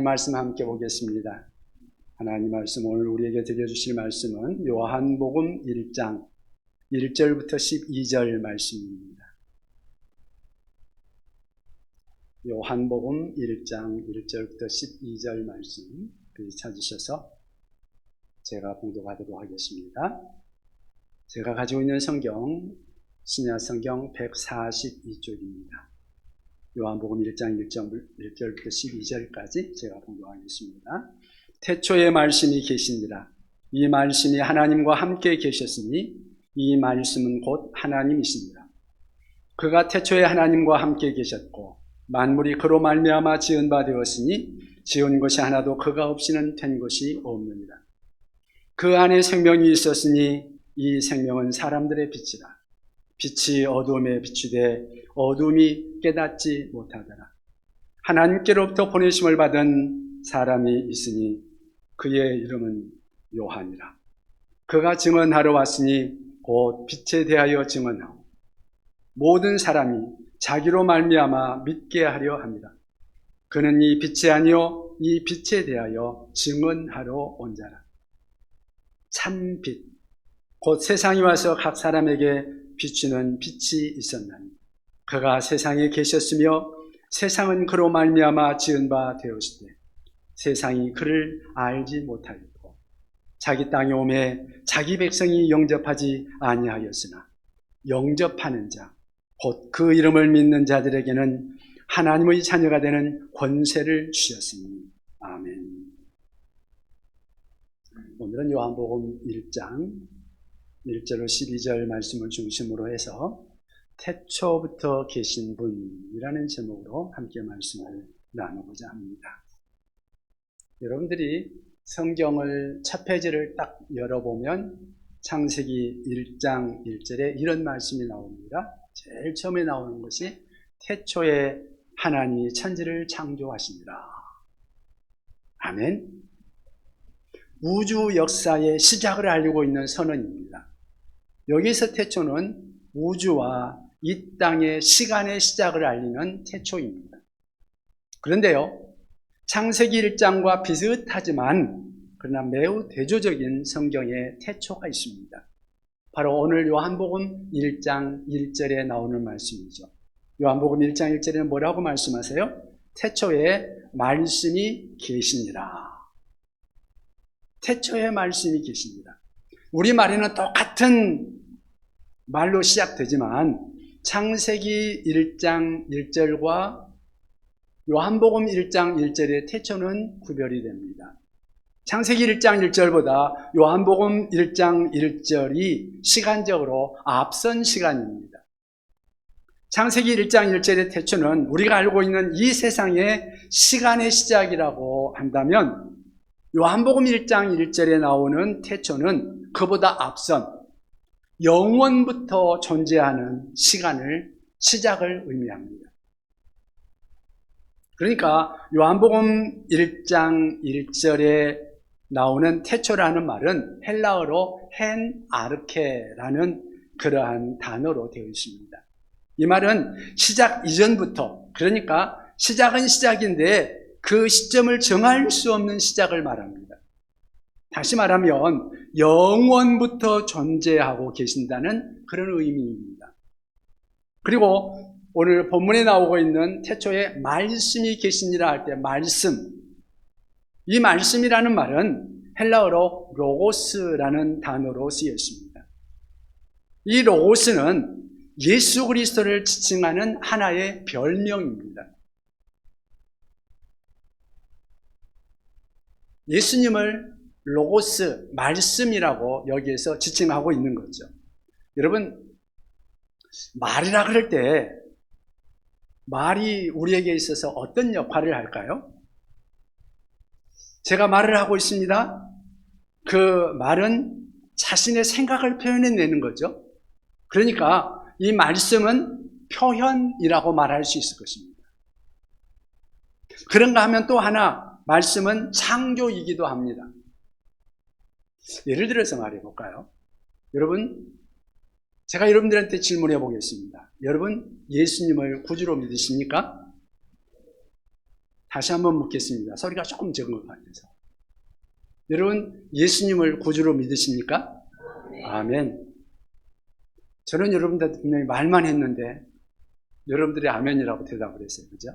하나님 말씀 함께 보겠습니다. 하나님 말씀 오늘 우리에게 들려주실 말씀은 요한복음 1장 1절부터 12절 말씀입니다. 요한복음 1장 1절부터 12절 말씀 찾으셔서 제가 봉독하도록 하겠습니다. 제가 가지고 있는 성경 신약 성경 142쪽입니다. 요한복음 1장 1절부터 12절까지 제가 봉독하겠습니다. 태초에 말씀이 계시니라. 이 말씀이 하나님과 함께 계셨으니 이 말씀은 곧 하나님이시니라. 그가 태초에 하나님과 함께 계셨고 만물이 그로 말미암아 지은 바 되었으니 지은 것이 하나도 그가 없이는 된 것이 없느니라. 그 안에 생명이 있었으니 이 생명은 사람들의 빛이라. 빛이 어두움에 비추되 어두움이 깨닫지 못하더라. 하나님께로부터 보내심을 받은 사람이 있으니 그의 이름은 요한이라. 그가 증언하러 왔으니 곧 빛에 대하여 증언하고 모든 사람이 자기로 말미암아 믿게 하려 합니다. 그는 이 빛이 아니요 이 빛에 대하여 증언하러 온 자라. 참 빛, 곧 세상이 와서 각 사람에게 비추는 빛이 있었나니 그가 세상에 계셨으며 세상은 그로 말미암아 지은 바 되었으되 세상이 그를 알지 못하였고 자기 땅에 오매 자기 백성이 영접하지 아니하였으나 영접하는 자 곧 그 이름을 믿는 자들에게는 하나님의 자녀가 되는 권세를 주셨으니 아멘. 오늘은 요한복음 1장 1절로 12절 말씀을 중심으로 해서 태초부터 계신 분이라는 제목으로 함께 말씀을 나누고자 합니다. 여러분들이 성경을 첫 페이지를 딱 열어보면 창세기 1장 1절에 이런 말씀이 나옵니다. 제일 처음에 나오는 것이 태초에 하나님이 천지를 창조하시니라. 아멘. 우주 역사의 시작을 알리고 있는 선언입니다. 여기서 태초는 우주와 이 땅의 시간의 시작을 알리는 태초입니다. 그런데요, 창세기 1장과 비슷하지만 그러나 매우 대조적인 성경의 태초가 있습니다. 바로 오늘 요한복음 1장 1절에 나오는 말씀이죠. 요한복음 1장 1절에는 뭐라고 말씀하세요? 태초에 말씀이 계시니라. 태초에 말씀이 계십니다. 우리말에는 똑같은 말로 시작되지만 창세기 1장 1절과 요한복음 1장 1절의 태초는 구별이 됩니다. 창세기 1장 1절보다 요한복음 1장 1절이 시간적으로 앞선 시간입니다. 창세기 1장 1절의 태초는 우리가 알고 있는 이 세상의 시간의 시작이라고 한다면 요한복음 1장 1절에 나오는 태초는 그보다 앞선 영원부터 존재하는 시작을 의미합니다. 그러니까 요한복음 1장 1절에 나오는 태초라는 말은 헬라어로 헨 아르케라는 그러한 단어로 되어 있습니다. 이 말은 시작 이전부터, 그러니까 시작은 시작인데 그 시점을 정할 수 없는 시작을 말합니다. 다시 말하면 영원부터 존재하고 계신다는 그런 의미입니다. 그리고 오늘 본문에 나오고 있는 태초에 말씀이 계시니라 할 때 말씀, 이 말씀이라는 말은 헬라어로 로고스라는 단어로 쓰여 있습니다. 이 로고스는 예수 그리스도를 지칭하는 하나의 별명입니다. 예수님을 로고스, 말씀이라고 여기에서 지칭하고 있는 거죠. 여러분, 말이라 그럴 때 말이 우리에게 있어서 어떤 역할을 할까요? 제가 말을 하고 있습니다. 그 말은 자신의 생각을 표현해내는 거죠. 그러니까 이 말씀은 표현이라고 말할 수 있을 것입니다. 그런가 하면 또 하나, 말씀은 창조이기도 합니다. 예를 들어서 말해볼까요? 여러분, 제가 여러분들한테 질문해 보겠습니다. 여러분, 예수님을 구주로 믿으십니까? 다시 한번 묻겠습니다. 소리가 조금 적은 것 같아서. 여러분, 예수님을 구주로 믿으십니까? 아멘. 저는 여러분들 분명히 말만 했는데 여러분들이 아멘이라고 대답을 했어요. 그죠?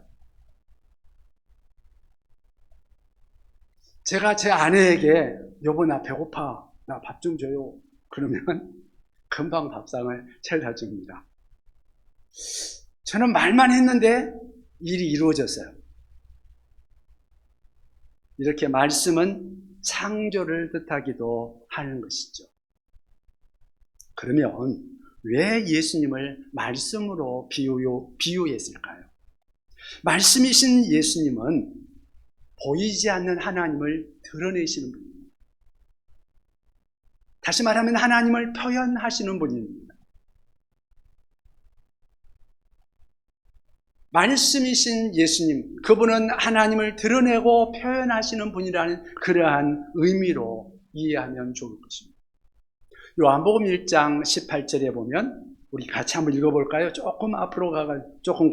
제가 제 아내에게 여보 나 배고파, 나 밥 좀 줘요, 그러면 금방 밥상을 차려다 줍니다. 저는 말만 했는데 일이 이루어졌어요. 이렇게 말씀은 창조를 뜻하기도 하는 것이죠. 그러면 왜 예수님을 말씀으로 비유했을까요? 말씀이신 예수님은 보이지 않는 하나님을 드러내시는 분입니다. 다시 말하면 하나님을 표현하시는 분입니다. 말씀이신 예수님, 그분은 하나님을 드러내고 표현하시는 분이라는 그러한 의미로 이해하면 좋을 것입니다. 요한복음 1장 18절에 보면 우리 같이 한번 읽어볼까요? 조금 앞으로 조금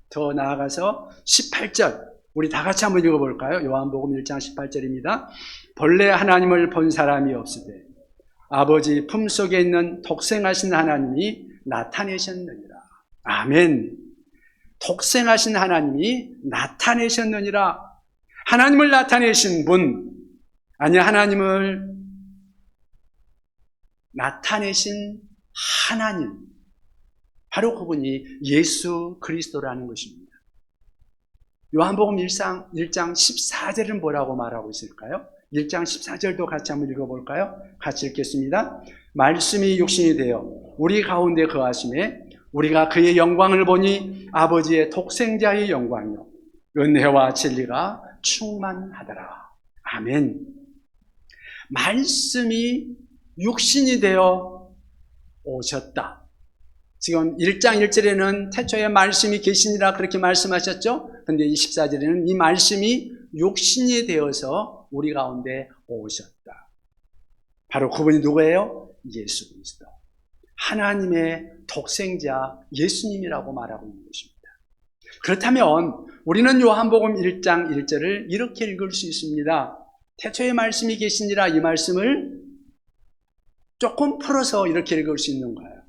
더 나아가서 18절 우리 다 같이 한번 읽어볼까요? 요한복음 1장 18절입니다. 본래 하나님을 본 사람이 없으되 아버지 품속에 있는 독생하신 하나님이 나타내셨느니라. 아멘. 독생하신 하나님이 나타내셨느니라. 하나님을 나타내신 분, 아니 하나님을 나타내신 하나님, 바로 그분이 예수 그리스도라는 것입니다. 요한복음 1장 14절은 뭐라고 말하고 있을까요? 1장 14절도 같이 한번 읽어볼까요? 같이 읽겠습니다. 말씀이 육신이 되어 우리 가운데 거하심에 우리가 그의 영광을 보니 아버지의 독생자의 영광이요 은혜와 진리가 충만하더라. 아멘. 말씀이 육신이 되어 오셨다. 지금 1장 1절에는 태초에 말씀이 계시니라 그렇게 말씀하셨죠? 그런데 24절에는 이 말씀이 육신이 되어서 우리 가운데 오셨다. 바로 그분이 누구예요? 예수 그리스도. 하나님의 독생자 예수님이라고 말하고 있는 것입니다. 그렇다면 우리는 요한복음 1장 1절을 이렇게 읽을 수 있습니다. 태초에 말씀이 계시니라, 이 말씀을 조금 풀어서 이렇게 읽을 수 있는 거예요.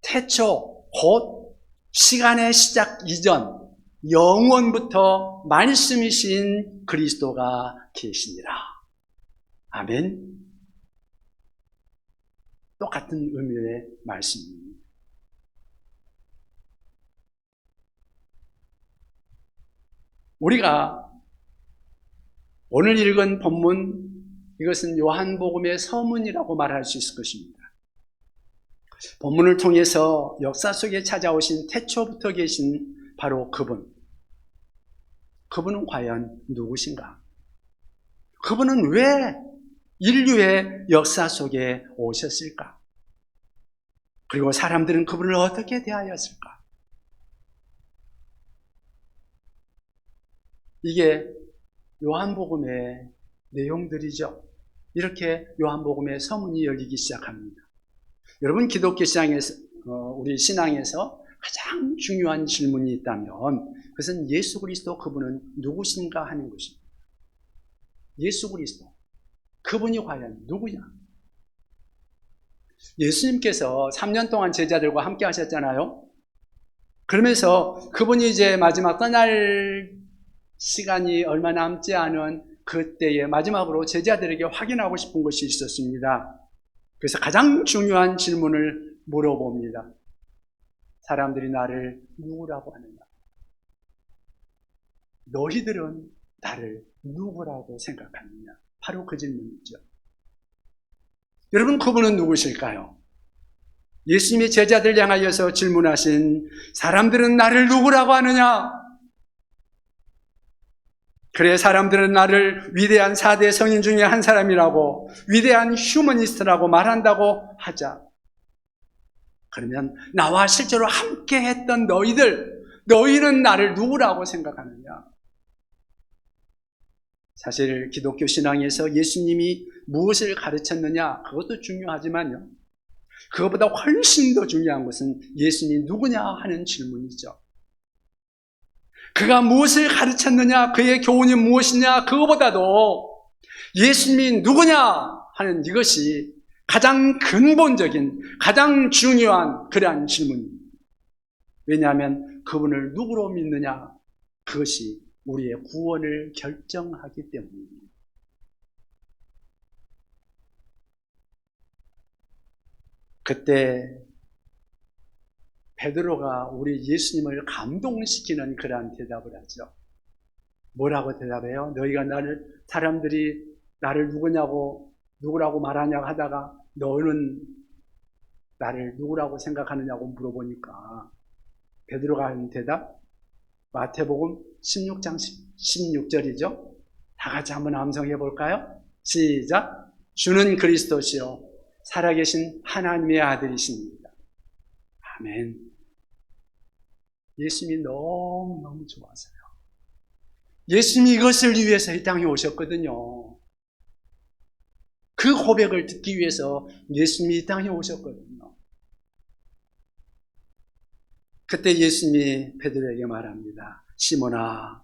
태초, 곧 시간의 시작 이전, 영원부터 말씀이신 그리스도가 계시니라. 아멘. 똑같은 의미의 말씀입니다. 우리가 오늘 읽은 본문, 이것은 요한복음의 서문이라고 말할 수 있을 것입니다. 본문을 통해서 역사 속에 찾아오신 태초부터 계신 바로 그분. 그분은 과연 누구신가? 그분은 왜 인류의 역사 속에 오셨을까? 그리고 사람들은 그분을 어떻게 대하였을까? 이게 요한복음의 내용들이죠. 이렇게 요한복음의 서문이 열리기 시작합니다. 여러분, 기독교 신앙에서, 우리 신앙에서 가장 중요한 질문이 있다면 그것은 예수 그리스도 그분은 누구신가 하는 것입니다. 예수 그리스도 그분이 과연 누구냐? 예수님께서 3년 동안 제자들과 함께 하셨잖아요. 그러면서 그분이 이제 마지막 떠날 시간이 얼마 남지 않은 그때에 마지막으로 제자들에게 확인하고 싶은 것이 있었습니다. 그래서 가장 중요한 질문을 물어봅니다. 사람들이 나를 누구라고 하느냐? 너희들은 나를 누구라고 생각하느냐? 바로 그 질문이죠. 여러분, 그분은 누구실까요? 예수님이 제자들 향하여서 질문하신 사람들은 나를 누구라고 하느냐? 그래, 사람들은 나를 위대한 4대 성인 중에 한 사람이라고, 위대한 휴머니스트라고 말한다고 하자. 그러면 나와 실제로 함께 했던 너희는 나를 누구라고 생각하느냐? 사실 기독교 신앙에서 예수님이 무엇을 가르쳤느냐, 그것도 중요하지만요, 그것보다 훨씬 더 중요한 것은 예수님이 누구냐 하는 질문이죠. 그가 무엇을 가르쳤느냐, 그의 교훈이 무엇이냐, 그거보다도 예수님이 누구냐 하는 이것이 가장 근본적인, 가장 중요한 그러한 질문입니다. 왜냐하면 그분을 누구로 믿느냐, 그것이 우리의 구원을 결정하기 때문입니다. 그때 베드로가 우리 예수님을 감동시키는 그러한 대답을 하죠. 뭐라고 대답해요? 너희가 사람들이 나를 누구라고 말하냐고 하다가 너는 나를 누구라고 생각하느냐고 물어보니까 베드로가 하는 대답, 마태복음 16장 16절이죠. 다 같이 한번 암송해 볼까요? 시작. 주는 그리스도시요 살아계신 하나님의 아들이십니다. 아멘. 예수님이 너무너무 좋아서요. 예수님이 이것을 위해서 이 땅에 오셨거든요. 그 고백을 듣기 위해서 예수님이 이 땅에 오셨거든요. 그때 예수님이 베드로에게 말합니다. 시몬아,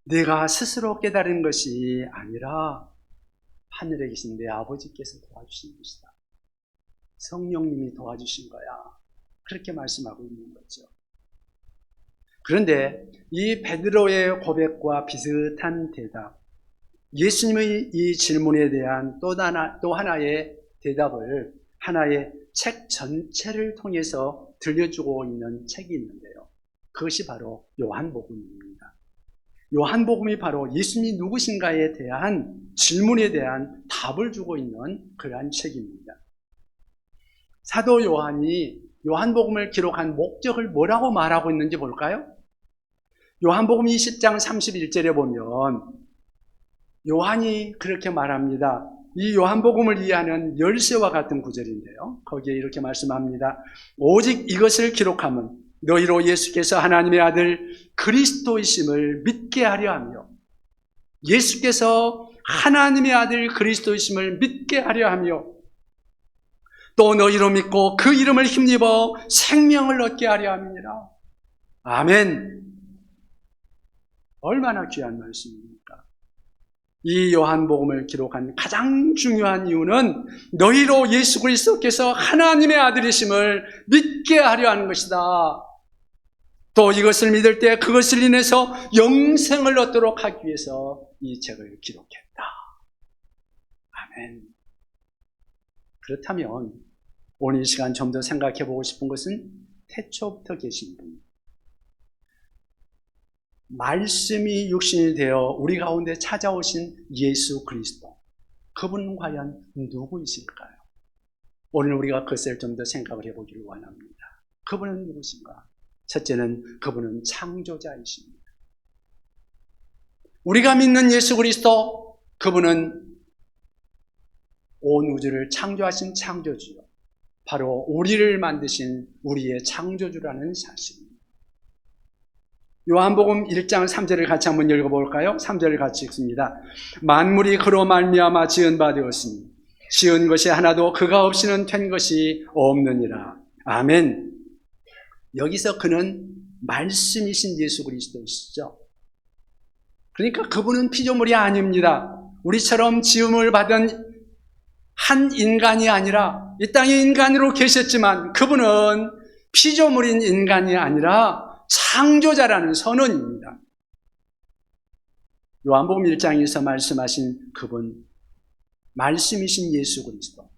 내가 스스로 깨달은 것이 아니라 하늘에 계신 내 아버지께서 도와주신 것이다. 성령님이 도와주신 거야. 그렇게 말씀하고 있는 거죠. 그런데 이 베드로의 고백과 비슷한 대답, 예수님의 이 질문에 대한 또 하나의 대답을 하나의 책 전체를 통해서 들려주고 있는 책이 있는데요. 그것이 바로 요한복음입니다. 요한복음이 바로 예수님이 누구신가에 대한 질문에 대한 답을 주고 있는 그러한 책입니다. 사도 요한이 요한복음을 기록한 목적을 뭐라고 말하고 있는지 볼까요? 요한복음 20장 31절에 보면 요한이 그렇게 말합니다. 이 요한복음을 이해하는 열쇠와 같은 구절인데요. 거기에 이렇게 말씀합니다. 오직 이것을 기록하면 너희로 예수께서 하나님의 아들 그리스도이심을 믿게 하려 하며, 예수께서 하나님의 아들 그리스도이심을 믿게 하려 하며 또 너희로 믿고 그 이름을 힘입어 생명을 얻게 하려 함이니라. 아멘. 얼마나 귀한 말씀입니까? 이 요한복음을 기록한 가장 중요한 이유는 너희로 예수 그리스도께서 하나님의 아들이심을 믿게 하려 하는 것이다. 또 이것을 믿을 때 그것을 인해서 영생을 얻도록 하기 위해서 이 책을 기록했다. 아멘. 그렇다면 오늘 이 시간 좀 더 생각해 보고 싶은 것은 태초부터 계신 분, 말씀이 육신이 되어 우리 가운데 찾아오신 예수 그리스도, 그분은 과연 누구이실까요? 오늘 우리가 그것을 좀 더 생각을 해보기를 원합니다. 그분은 누구신가? 첫째는 그분은 창조자이십니다. 우리가 믿는 예수 그리스도, 그분은 온 우주를 창조하신 창조주요, 바로 우리를 만드신 우리의 창조주라는 사실입니다. 요한복음 1장 3절을 같이 한번 읽어볼까요? 3절을 같이 읽습니다. 만물이 그로 말미암아 지은 바 되었으니 지은 것이 하나도 그가 없이는 된 것이 없느니라. 아멘. 여기서 그는 말씀이신 예수 그리스도이시죠. 그러니까 그분은 피조물이 아닙니다. 우리처럼 지음을 받은 한 인간이 아니라, 이 땅에 인간으로 계셨지만 그분은 피조물인 인간이 아니라 창조자라는 선언입니다. 요한복음 1장에서 말씀하신 그분, 말씀이신 예수 그리스도,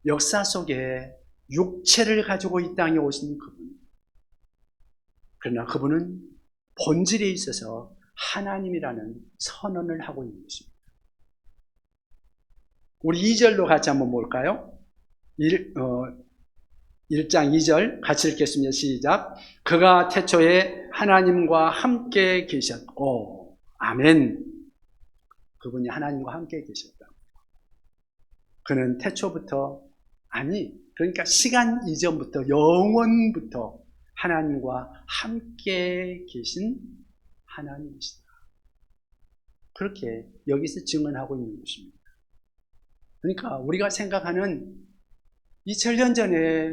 역사 속에 육체를 가지고 이 땅에 오신 그분, 그러나 그분은 본질에 있어서 하나님이라는 선언을 하고 있는 것입니다. 우리 2절로 같이 한번 볼까요? 1장 2절 같이 읽겠습니다. 시작. 그가 태초에 하나님과 함께 계셨고, 아멘. 그분이 하나님과 함께 계셨다. 그는 태초부터, 그러니까 시간 이전부터, 영원부터 하나님과 함께 계신 하나님이시다. 그렇게 여기서 증언하고 있는 것입니다. 그러니까 우리가 생각하는 2000년 전에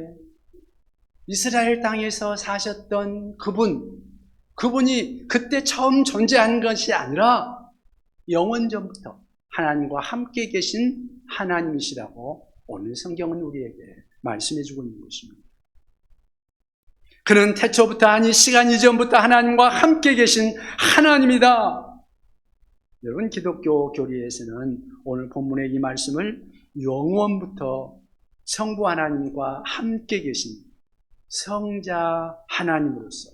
이스라엘 땅에서 사셨던 그분이 그때 처음 존재한 것이 아니라 영원전부터 하나님과 함께 계신 하나님이시라고 오늘 성경은 우리에게 말씀해 주고 있는 것입니다. 그는 태초부터 아니 시간 이전부터 하나님과 함께 계신 하나님이다. 여러분, 기독교 교리에서는 오늘 본문의 이 말씀을 영원부터 성부 하나님과 함께 계신 성자 하나님으로서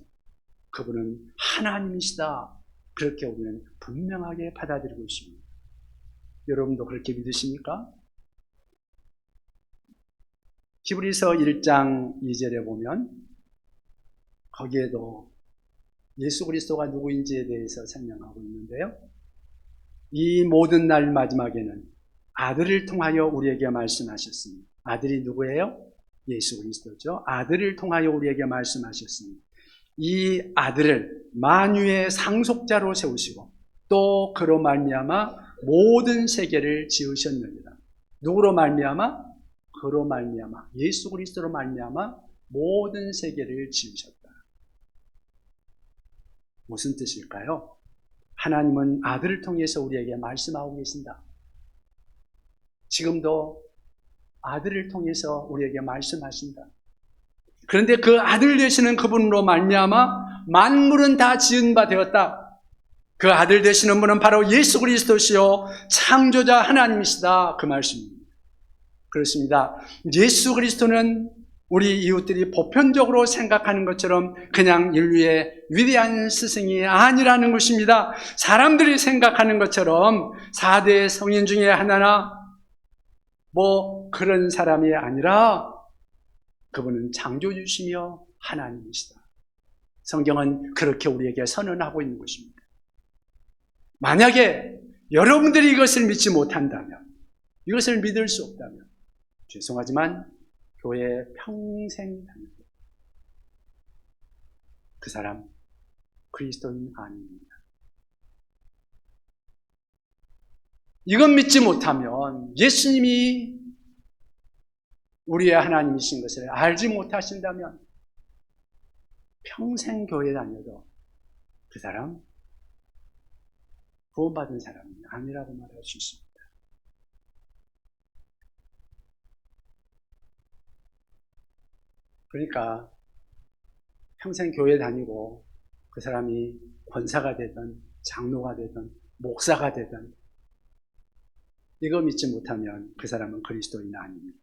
그분은 하나님이시다, 그렇게 우리는 분명하게 받아들이고 있습니다. 여러분도 그렇게 믿으십니까? 히브리서 1장 2절에 보면 거기에도 예수 그리스도가 누구인지에 대해서 설명하고 있는데요, 이 모든 날 마지막에는 아들을 통하여 우리에게 말씀하셨습니다. 아들이 누구예요? 예수 그리스도죠. 아들을 통하여 우리에게 말씀하셨습니다. 이 아들을 만유의 상속자로 세우시고 또 그로 말미암아 모든 세계를 지으셨느니라. 누구로 말미암아? 그로 말미암아, 예수 그리스도로 말미암아 모든 세계를 지으셨다. 무슨 뜻일까요? 하나님은 아들을 통해서 우리에게 말씀하고 계신다. 지금도 아들을 통해서 우리에게 말씀하신다. 그런데 그 아들 되시는 그분으로 말미암아 만물은 다 지은 바 되었다. 그 아들 되시는 분은 바로 예수 그리스도시요 창조자 하나님이시다, 그 말씀입니다. 그렇습니다. 예수 그리스도는 우리 이웃들이 보편적으로 생각하는 것처럼 그냥 인류의 위대한 스승이 아니라는 것입니다. 사람들이 생각하는 것처럼 4대 성인 중에 하나나 뭐 그런 사람이 아니라 그분은 창조주시며 하나님이시다. 성경은 그렇게 우리에게 선언하고 있는 것입니다. 만약에 여러분들이 이것을 믿지 못한다면, 이것을 믿을 수 없다면 죄송하지만 교회에 평생 다닐 때 그 사람 그리스도인 아닙니다. 이건 믿지 못하면, 예수님이 우리의 하나님이신 것을 알지 못하신다면 평생 교회 다녀도 그 사람 구원받은 사람이 아니라고 말할 수 있습니다. 그러니까 평생 교회 다니고 그 사람이 권사가 되든 장로가 되든 목사가 되든 이거 믿지 못하면 그 사람은 그리스도인 아닙니다.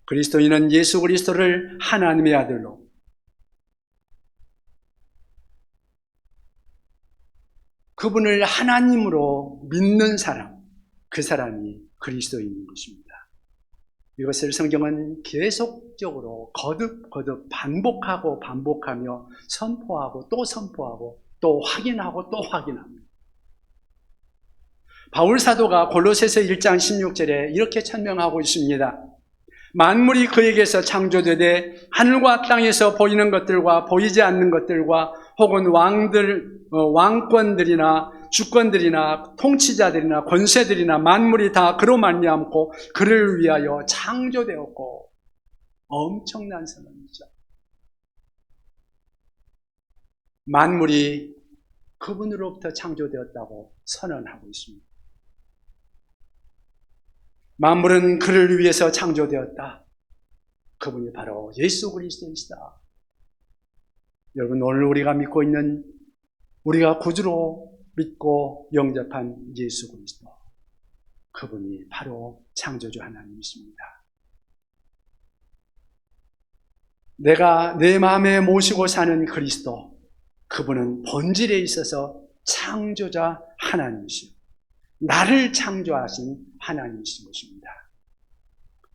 그리스도인은 예수 그리스도를 하나님의 아들로, 그분을 하나님으로 믿는 사람, 그 사람이 그리스도인인 것입니다. 이것을 성경은 계속적으로 거듭 반복하고 반복하며 선포하고 또 확인하고 또 확인합니다. 바울 사도가 골로새서 1장 16절에 이렇게 천명하고 있습니다. 만물이 그에게서 창조되되 하늘과 땅에서 보이는 것들과 보이지 않는 것들과 혹은 왕권들이나 주권들이나 통치자들이나 권세들이나 만물이 다 그로 말미암고 그를 위하여 창조되었고. 엄청난 선언이죠. 만물이 그분으로부터 창조되었다고 선언하고 있습니다. 만물은 그를 위해서 창조되었다. 그분이 바로 예수 그리스도이시다. 여러분, 오늘 우리가 믿고 있는, 우리가 구주로 믿고 영접한 예수 그리스도, 그분이 바로 창조주 하나님이십니다. 내가 내 마음에 모시고 사는 그리스도, 그분은 본질에 있어서 창조자 하나님이시오. 나를 창조하신 하나님이신 것입니다.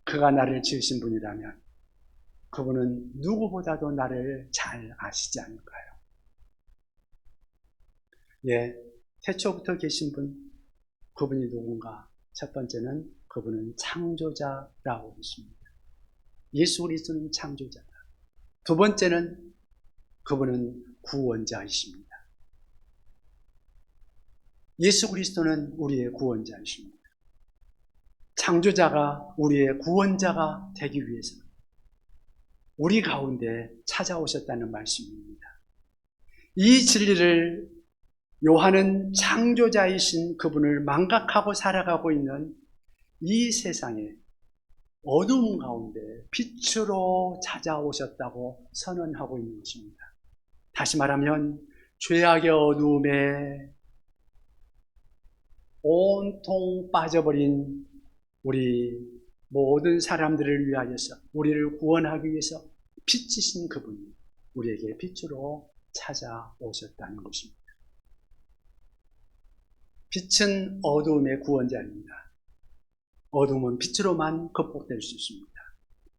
그가 나를 지으신 분이라면 그분은 누구보다도 나를 잘 아시지 않을까요? 예, 태초부터 계신 분, 그분이 누군가? 첫 번째는 그분은 창조자라고 했습니다. 예수 그리스도는 창조자다. 두 번째는 그분은 구원자이십니다. 예수 그리스도는 우리의 구원자이십니다. 창조자가 우리의 구원자가 되기 위해서 우리 가운데 찾아오셨다는 말씀입니다. 이 진리를 요한은 창조자이신 그분을 망각하고 살아가고 있는 이 세상에 어둠 가운데 빛으로 찾아오셨다고 선언하고 있는 것입니다. 다시 말하면 죄악의 어둠에 온통 빠져버린 우리 모든 사람들을 위하여서 우리를 구원하기 위해서 빛이신 그분이 우리에게 빛으로 찾아오셨다는 것입니다. 빛은 어둠의 구원자입니다. 어둠은 빛으로만 극복될 수 있습니다.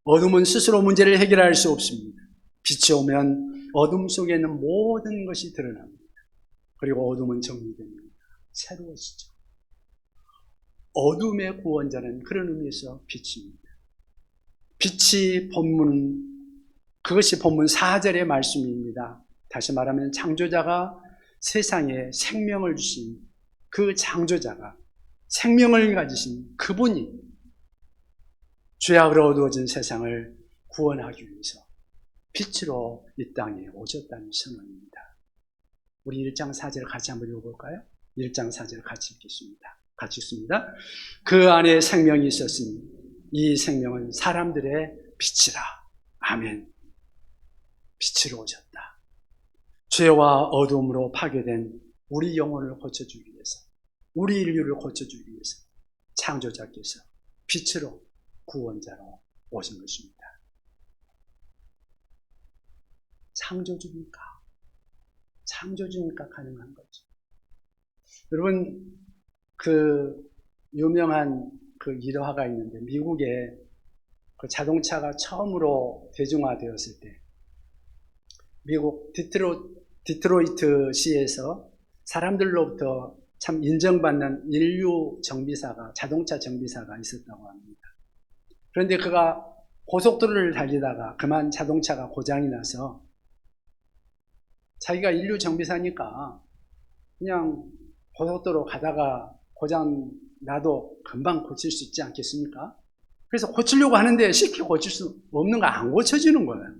어둠은 스스로 문제를 해결할 수 없습니다. 빛이 오면 어둠 속에 있는 모든 것이 드러납니다. 그리고 어둠은 정리됩니다. 새로워지죠. 어둠의 구원자는 그런 의미에서 빛입니다. 빛이 그것이 본문 4절의 말씀입니다. 다시 말하면 창조자가 세상에 생명을 주신 그 창조자가 생명을 가지신 그분이 죄악으로 어두워진 세상을 구원하기 위해서 빛으로 이 땅에 오셨다는 선언입니다. 우리 1장 4절 같이 한번 읽어볼까요? 1장 4절 같이 읽겠습니다. 같이 읽습니다. 그 안에 생명이 있었으니 이 생명은 사람들의 빛이라. 아멘. 빛으로 오셨다. 죄와 어둠으로 파괴된 우리 영혼을 고쳐주기 위해서, 우리 인류를 고쳐주기 위해서 창조자께서 빛으로 구원자로 오신 것입니다. 창조주니까 가능한 거죠. 여러분, 그 유명한 그 일화가 있는데, 미국에 그 자동차가 처음으로 대중화되었을 때 미국 디트로이트 시에서 사람들로부터 참 인정받는 인류 정비사가, 자동차 정비사가 있었다고 합니다. 그런데 그가 고속도로를 달리다가 그만 자동차가 고장이 나서 자기가 인류 정비사니까 그냥 고속도로 가다가 고장 나도 금방 고칠 수 있지 않겠습니까? 그래서 고치려고 하는데 쉽게 고칠 수 없는 거 안 고쳐지는 거예요.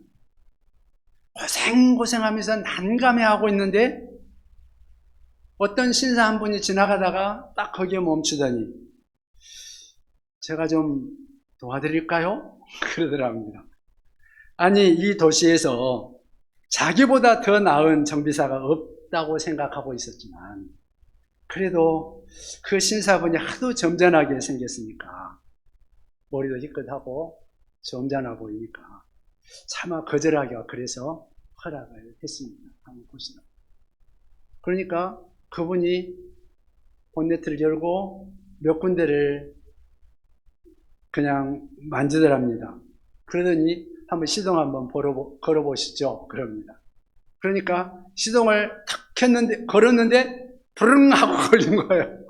고생하면서 난감해하고 있는데 어떤 신사 한 분이 지나가다가 딱 거기에 멈추더니 제가 좀 도와드릴까요? 그러더랍니다. 아니, 이 도시에서 자기보다 더 나은 정비사가 없다고 생각하고 있었지만 그래도 그 신사분이 하도 점잖하게 생겼으니까 머리도 희끗하고 점잖아 보이니까 차마 거절하기가 그래서 허락을 했습니다. 한번 보시라. 그러니까 그분이 본네트를 열고 몇 군데를 그냥 만지더랍니다. 그러더니 한번 시동 한번 걸어보시죠. 그럽니다. 그러니까 시동을 탁 걸었는데 부릉 하고 걸린 거예요.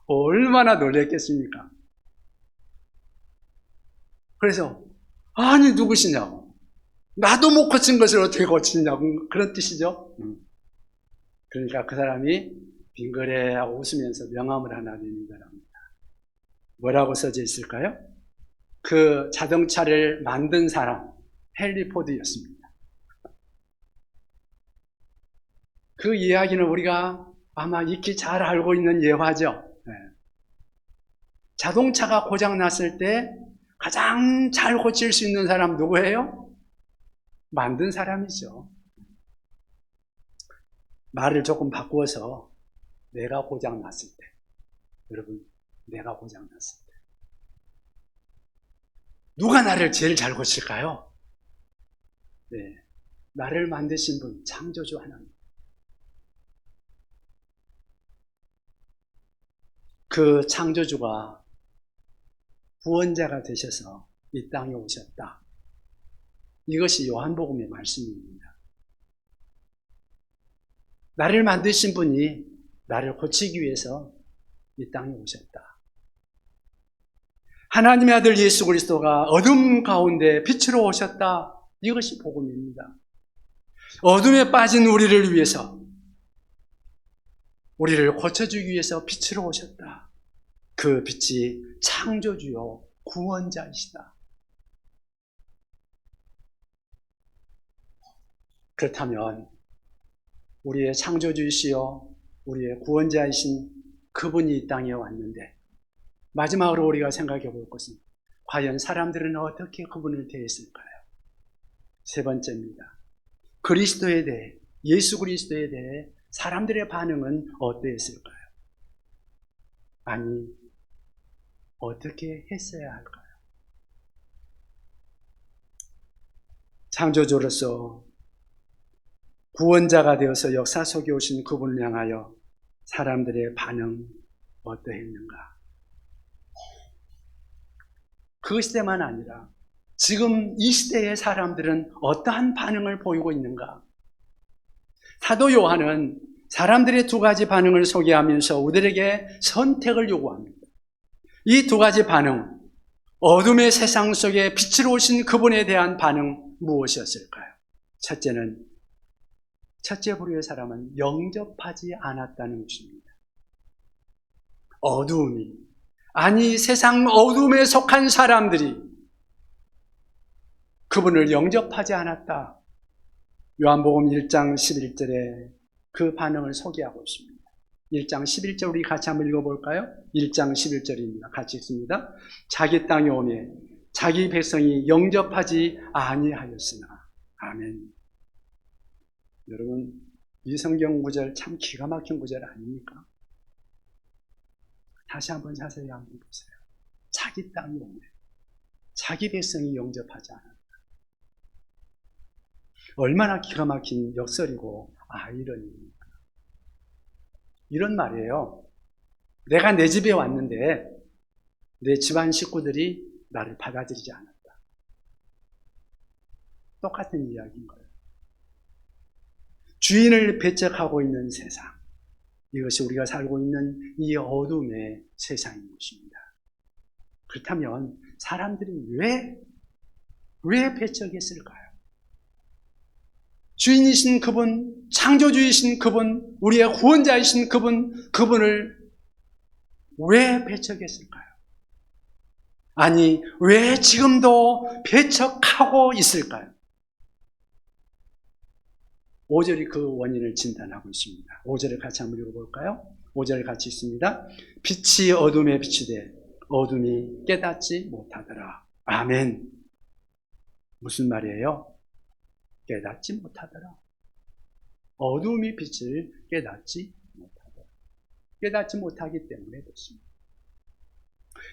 얼마나 놀랬겠습니까? 그래서 아니 누구시냐고, 나도 못 고친 것을 어떻게 고치냐고, 그런 뜻이죠. 그러니까 그 사람이 빙그레하고 웃으면서 명함을 하나 내밀더랍니다. 뭐라고 써져 있을까요? 그 자동차를 만든 사람 헨리 포드였습니다. 그 이야기는 우리가 아마 익히 잘 알고 있는 예화죠. 자동차가 고장 났을 때 가장 잘 고칠 수 있는 사람 누구예요? 만든 사람이죠. 말을 조금 바꾸어서 내가 고장 났을 때, 여러분, 내가 고장 났을 때 누가 나를 제일 잘 고칠까요? 네, 나를 만드신 분, 창조주 하나님. 그 창조주가 구원자가 되셔서 이 땅에 오셨다. 이것이 요한복음의 말씀입니다. 나를 만드신 분이 나를 고치기 위해서 이 땅에 오셨다. 하나님의 아들 예수 그리스도가 어둠 가운데 빛으로 오셨다. 이것이 복음입니다. 어둠에 빠진 우리를 위해서, 우리를 고쳐주기 위해서 빛으로 오셨다. 그 빛이 창조주요 구원자이시다. 그렇다면 우리의 창조주이시여 우리의 구원자이신 그분이 이 땅에 왔는데 마지막으로 우리가 생각해 볼 것은 과연 사람들은 어떻게 그분을 대했을까요? 세 번째입니다. 그리스도에 대해, 예수 그리스도에 대해 사람들의 반응은 어떠했을까요? 아니, 어떻게 했어야 할까요? 창조주로서 구원자가 되어서 역사 속에 오신 그분을 향하여 사람들의 반응 어떠했는가? 그 시대만 아니라 지금 이 시대의 사람들은 어떠한 반응을 보이고 있는가? 사도 요한은 사람들의 두 가지 반응을 소개하면서 우리에게 선택을 요구합니다. 이 두 가지 반응, 어둠의 세상 속에 빛으로 오신 그분에 대한 반응 무엇이었을까요? 첫째 부류의 사람은 영접하지 않았다는 것입니다. 어두움이, 아니 세상 어둠에 속한 사람들이 그분을 영접하지 않았다. 요한복음 1장 11절에 그 반응을 소개하고 있습니다. 1장 11절 우리 같이 한번 읽어볼까요? 1장 11절입니다. 같이 읽습니다. 자기 땅에 오매 자기 백성이 영접하지 아니하였으나. 아멘. 여러분, 이 성경 구절 참 기가 막힌 구절 아닙니까? 다시 한번 자세히 한번 보세요. 자기 땅에 오매 자기 백성이 영접하지 않았다. 얼마나 기가 막힌 역설이고 아이러니입니까? 이런 말이에요. 내가 내 집에 왔는데 내 집안 식구들이 나를 받아들이지 않았다. 똑같은 이야기인 거예요. 주인을 배척하고 있는 세상, 이것이 우리가 살고 있는 이 어둠의 세상인 것입니다. 그렇다면 사람들이 왜 배척했을까요? 주인이신 그분, 창조주이신 그분, 우리의 구원자이신 그분을 왜 배척했을까요? 아니, 왜 지금도 배척하고 있을까요? 5절이 그 원인을 진단하고 있습니다. 5절을 같이 한번 읽어볼까요? 5절 같이 있습니다. 빛이 어둠에 비추되 어둠이 깨닫지 못하더라. 아멘. 무슨 말이에요? 깨닫지 못하더라. 어둠이 빛을 깨닫지 못하더라. 깨닫지 못하기 때문에 그렇습니다.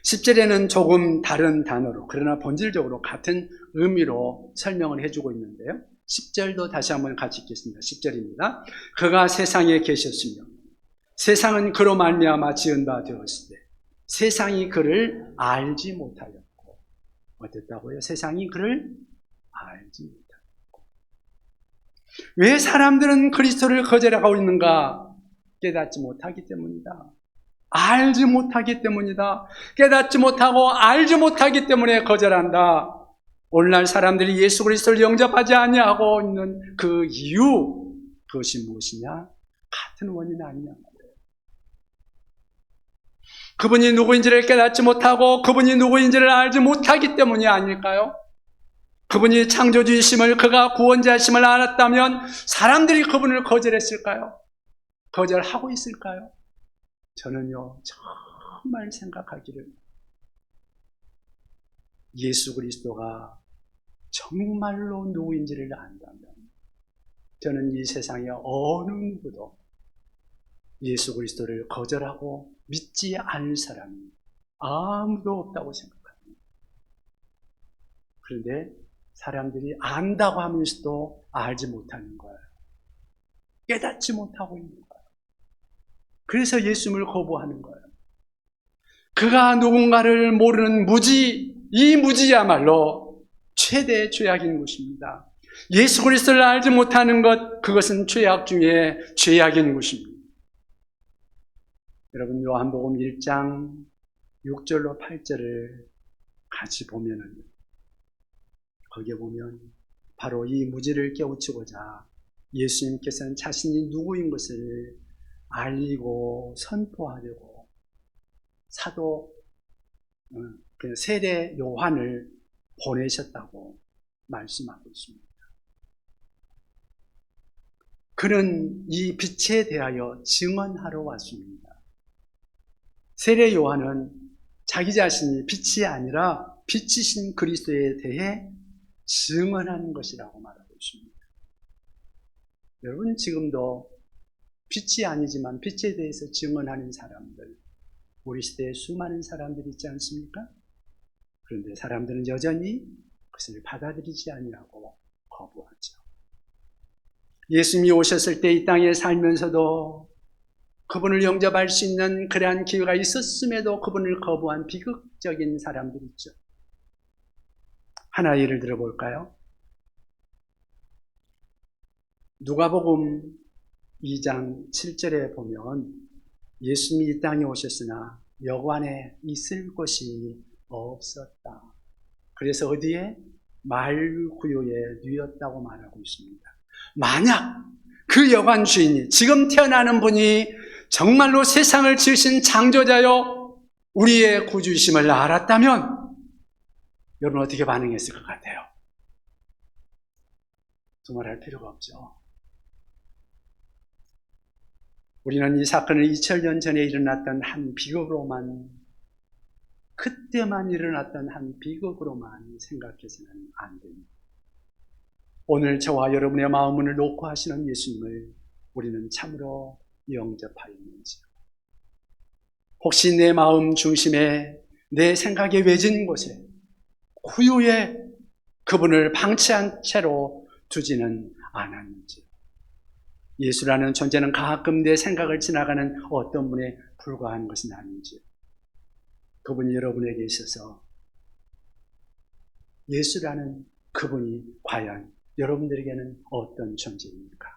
10절에는 조금 다른 단어로, 그러나 본질적으로 같은 의미로 설명을 해주고 있는데요. 10절도 다시 한번 같이 읽겠습니다. 10절입니다. 그가 세상에 계셨으며 세상은 그로 말미암아 지은 바 되었을 때 세상이 그를 알지 못하였고. 어땠다고요? 세상이 그를 알지 못하였고. 왜 사람들은 그리스도를 거절하고 있는가? 깨닫지 못하기 때문이다. 알지 못하기 때문이다. 깨닫지 못하고 알지 못하기 때문에 거절한다. 오늘날 사람들이 예수 그리스도를 영접하지 아니하고 있는 그 이유, 그것이 무엇이냐? 같은 원인 아니냐. 그분이 누구인지를 깨닫지 못하고 그분이 누구인지를 알지 못하기 때문이 아닐까요? 그분이 창조주이심을, 그가 구원자이심을 알았다면 사람들이 그분을 거절했을까요? 거절하고 있을까요? 저는요, 정말 생각하기를 예수 그리스도가 정말로 누구인지를 안다면 저는 이 세상에 어느 누구도 예수 그리스도를 거절하고 믿지 않을 사람이 아무도 없다고 생각합니다. 그런데 사람들이 안다고 하면서도 알지 못하는 거예요. 깨닫지 못하고 있는 거예요. 그래서 예수님을 거부하는 거예요. 그가 누군가를 모르는 무지, 이 무지야말로 최대의 죄악인 것입니다. 예수 그리스도를 알지 못하는 것, 그것은 죄악 중에 죄악인 것입니다. 여러분, 요한복음 1장 6절로 8절을 같이 보면은, 거기에 보면 바로 이 무지를 깨우치고자 예수님께서는 자신이 누구인 것을 알리고 선포하려고 사도 세례 요한을 보내셨다고 말씀하고 있습니다. 그는 이 빛에 대하여 증언하러 왔습니다. 세례 요한은 자기 자신이 빛이 아니라 빛이신 그리스도에 대해 증언하는 것이라고 말하고 있습니다. 여러분, 지금도 빛이 아니지만 빛에 대해서 증언하는 사람들, 우리 시대에 수많은 사람들이 있지 않습니까? 그런데 사람들은 여전히 그것을 받아들이지 아니하고 거부하죠. 예수님이 오셨을 때 이 땅에 살면서도 그분을 영접할 수 있는 그러한 기회가 있었음에도 그분을 거부한 비극적인 사람들이 있죠. 하나 예를 들어볼까요? 누가복음 2장 7절에 보면 예수님이 이 땅에 오셨으나 여관에 있을 곳이 없었다. 그래서 어디에? 말구유에 누웠다고 말하고 있습니다. 만약 그 여관 주인이, 지금 태어나는 분이 정말로 세상을 지으신 창조자요 우리의 구주이심을 알았다면 여러분 어떻게 반응했을 것 같아요? 두말할 필요가 없죠. 우리는 이 사건을 2000년 전에 일어났던 한 비극으로만, 그때만 일어났던 한 비극으로만 생각해서는 안 됩니다. 오늘 저와 여러분의 마음을 놓고 하시는 예수님을 우리는 참으로 영접하였는지, 혹시 내 마음 중심에, 내 생각의 외진 곳에 후유에 그분을 방치한 채로 두지는 않았는지, 예수라는 존재는 가끔 내 생각을 지나가는 어떤 분에 불과한 것은 아닌지, 그분이 여러분에게 있어서 예수라는 그분이 과연 여러분들에게는 어떤 존재입니까?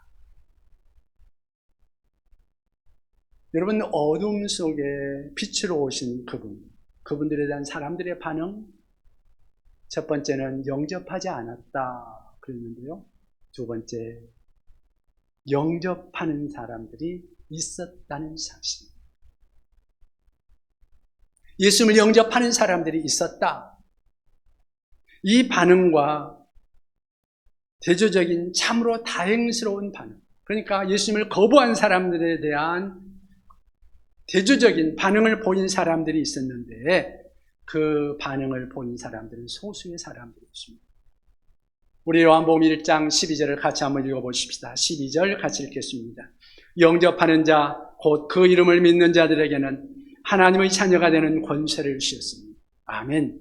여러분, 어둠 속에 빛으로 오신 그분들에 대한 사람들의 반응, 첫 번째는 영접하지 않았다 그랬는데요. 두 번째, 영접하는 사람들이 있었다는 사실. 예수님을 영접하는 사람들이 있었다. 이 반응과 대조적인 참으로 다행스러운 반응, 그러니까 예수님을 거부한 사람들에 대한 대조적인 반응을 보인 사람들이 있었는데, 그 반응을 보인 사람들은 소수의 사람들이었습니다. 우리 요한복음 1장 12절을 같이 한번 읽어보십시다. 12절 같이 읽겠습니다. 영접하는 자, 곧 그 이름을 믿는 자들에게는 하나님의 자녀가 되는 권세를 주셨습니다. 아멘.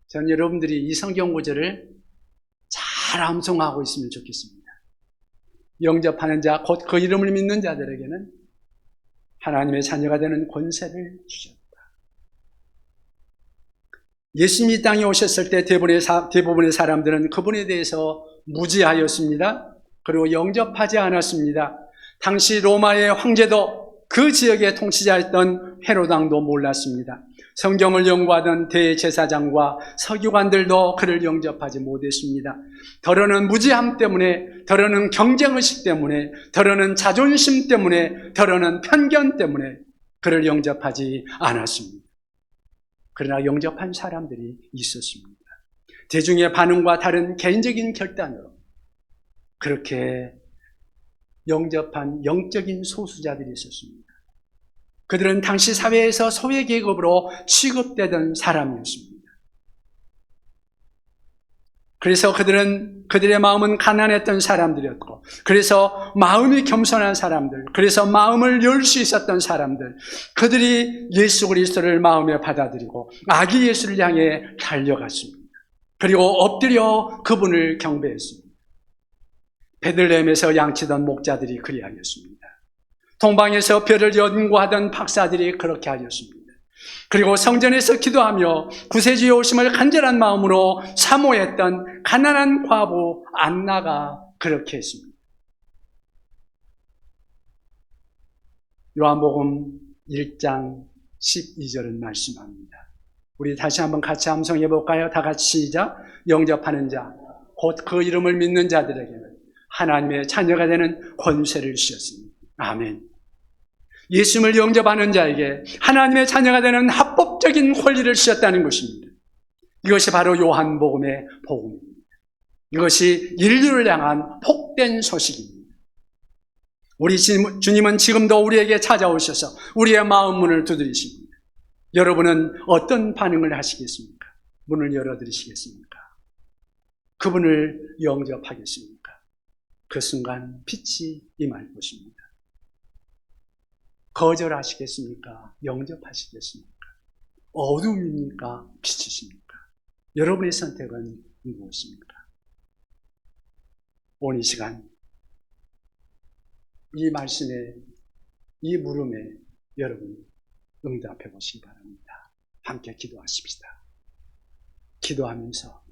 전 여러분들이 이 성경 구절을 잘 암송하고 있으면 좋겠습니다. 영접하는 자, 곧 그 이름을 믿는 자들에게는 하나님의 자녀가 되는 권세를 주셨다. 예수님이 이 땅에 오셨을 때 대부분의 사람들은 그분에 대해서 무지하였습니다. 그리고 영접하지 않았습니다. 당시 로마의 황제도, 그 지역의 통치자였던 헤롯 왕도 몰랐습니다. 성경을 연구하던 대제사장과 서기관들도 그를 영접하지 못했습니다. 더러는 무지함 때문에, 더러는 경쟁의식 때문에, 더러는 자존심 때문에, 더러는 편견 때문에 그를 영접하지 않았습니다. 그러나 영접한 사람들이 있었습니다. 대중의 반응과 다른 개인적인 결단으로 그렇게 영접한 영적인 소수자들이 있었습니다. 그들은 당시 사회에서 소외계급으로 취급되던 사람이었습니다. 그래서 그들의 마음은 가난했던 사람들이었고, 그래서 마음이 겸손한 사람들, 그래서 마음을 열 수 있었던 사람들, 그들이 예수 그리스도를 마음에 받아들이고 아기 예수를 향해 달려갔습니다. 그리고 엎드려 그분을 경배했습니다. 베들레헴에서 양치던 목자들이 그리하였습니다. 동방에서 별을 연구하던 박사들이 그렇게 하였습니다. 그리고 성전에서 기도하며 구세주의 오심을 간절한 마음으로 사모했던 가난한 과부 안나가 그렇게 했습니다. 요한복음 1장 12절은 말씀합니다. 우리 다시 한번 같이 암송해 볼까요? 다 같이 시작. 영접하는 자, 곧 그 이름을 믿는 자들에게는 하나님의 자녀가 되는 권세를 주셨습니다. 아멘. 예수님을 영접하는 자에게 하나님의 자녀가 되는 합법적인 권리를 주셨다는 것입니다. 이것이 바로 요한복음의 복음입니다. 이것이 인류를 향한 복된 소식입니다. 우리 주님은 지금도 우리에게 찾아오셔서 우리의 마음 문을 두드리십니다. 여러분은 어떤 반응을 하시겠습니까? 문을 열어드리시겠습니까? 그분을 영접하겠습니까? 그 순간 빛이 임할 것입니다. 거절하시겠습니까? 영접하시겠습니까? 어둠입니까? 빛이십니까? 여러분의 선택은 무엇입니까? 오늘 이 시간 이 말씀에, 이 물음에 여러분 응답해 보시기 바랍니다. 함께 기도하십시다. 기도하면서